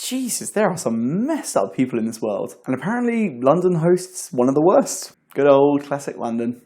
Jesus, there are some messed up people in this world. And apparently London hosts one of the worst. Good old classic London.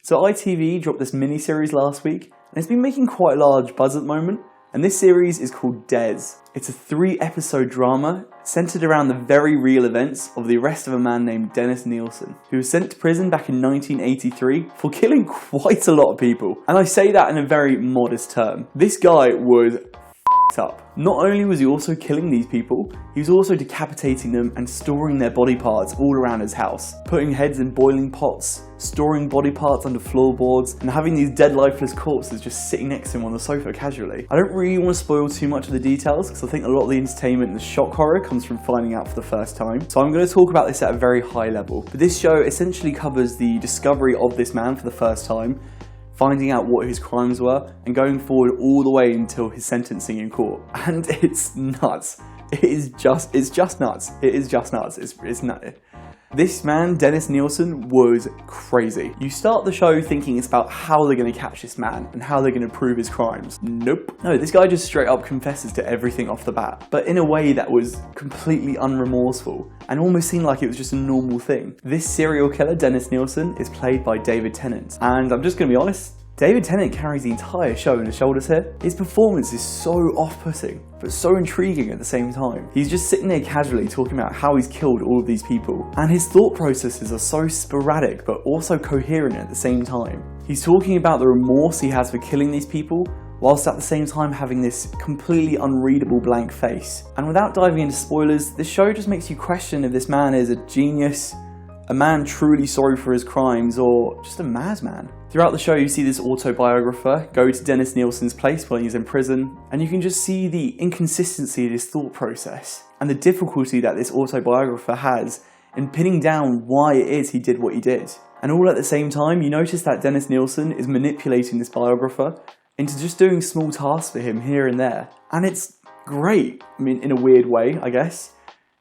So ITV dropped this mini-series last week, and it's been making quite a large buzz at the moment. And this series is called Des. It's a 3-episode drama centered around the very real events of the arrest of a man named Dennis Nielsen, who was sent to prison back in 1983 for killing quite a lot of people. And I say that in a very modest term. This guy was up. Not only was he also killing these people, he was also decapitating them and storing their body parts all around his house, putting heads in boiling pots, storing body parts under floorboards, and having these dead lifeless corpses just sitting next to him on the sofa casually. I don't really want to spoil too much of the details because I think a lot of the entertainment and the shock horror comes from finding out for the first time, so I'm going to talk about this at a very high level. But this show essentially covers the discovery of this man for the first time, finding out what his crimes were, and going forward all the way until his sentencing in court. And it's nuts. It's just nuts. It is just nuts. It's nuts. This man, Dennis Nielsen, was crazy. You start the show thinking it's about how they're going to catch this man and how they're going to prove his crimes. Nope. No, this guy just straight up confesses to everything off the bat, but in a way that was completely unremorseful and almost seemed like it was just a normal thing. This serial killer, Dennis Nielsen, is played by David Tennant, and I'm just going to be honest, David Tennant carries the entire show on his shoulders here. His performance is so off-putting, but so intriguing at the same time. He's just sitting there casually talking about how he's killed all of these people, and his thought processes are so sporadic but also coherent at the same time. He's talking about the remorse he has for killing these people, whilst at the same time having this completely unreadable blank face. And without diving into spoilers, this show just makes you question if this man is a genius, a man truly sorry for his crimes, or just a madman. Throughout the show you see this autobiographer go to Dennis Nielsen's place while he's in prison, and you can just see the inconsistency of his thought process and the difficulty that this autobiographer has in pinning down why it is he did what he did. And all at the same time you notice that Dennis Nielsen is manipulating this biographer into just doing small tasks for him here and there. And it's great, I mean, in a weird way, I guess.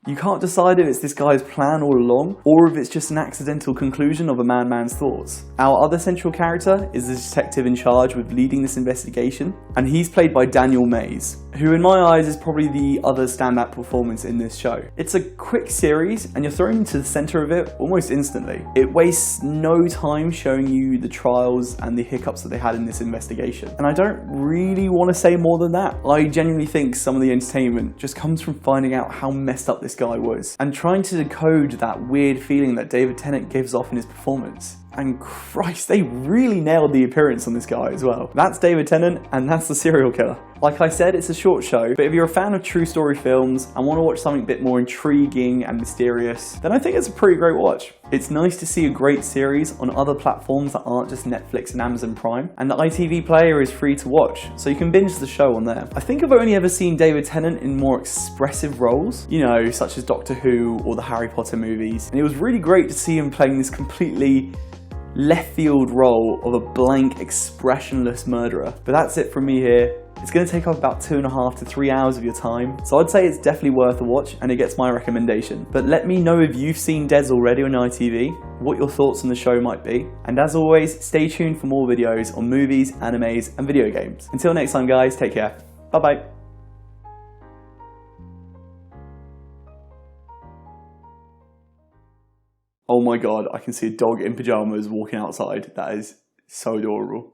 You can't decide if it's this guy's plan all along, or if it's just an accidental conclusion of a madman's thoughts. Our other central character is the detective in charge with leading this investigation, and he's played by Daniel Mays, who in my eyes is probably the other standout performance in this show. It's a quick series, and you're thrown into the centre of it almost instantly. It wastes no time showing you the trials and the hiccups that they had in this investigation. And I don't really want to say more than that. I genuinely think some of the entertainment just comes from finding out how messed up this guy was, and trying to decode that weird feeling that David Tennant gives off in his performance. And Christ, they really nailed the appearance on this guy as well. That's David Tennant, and that's the serial killer. Like I said, it's a short show, but if you're a fan of true story films and want to watch something a bit more intriguing and mysterious, then I think it's a pretty great watch. It's nice to see a great series on other platforms that aren't just Netflix and Amazon Prime, and the ITV Player is free to watch, so you can binge the show on there. I think I've only ever seen David Tennant in more expressive roles, you know, such as Doctor Who or the Harry Potter movies, and it was really great to see him playing this completely left field role of a blank, expressionless murderer. But that's it from me here. It's going to take up about 2.5 to 3 hours of your time, so I'd say it's definitely worth a watch, and it gets my recommendation. But let me know if you've seen Des already on ITV, what your thoughts on the show might be, and as always, stay tuned for more videos on movies, animes, and video games. Until next time guys, take care. Bye bye. Oh my god, I can see a dog in pyjamas walking outside. That is so adorable.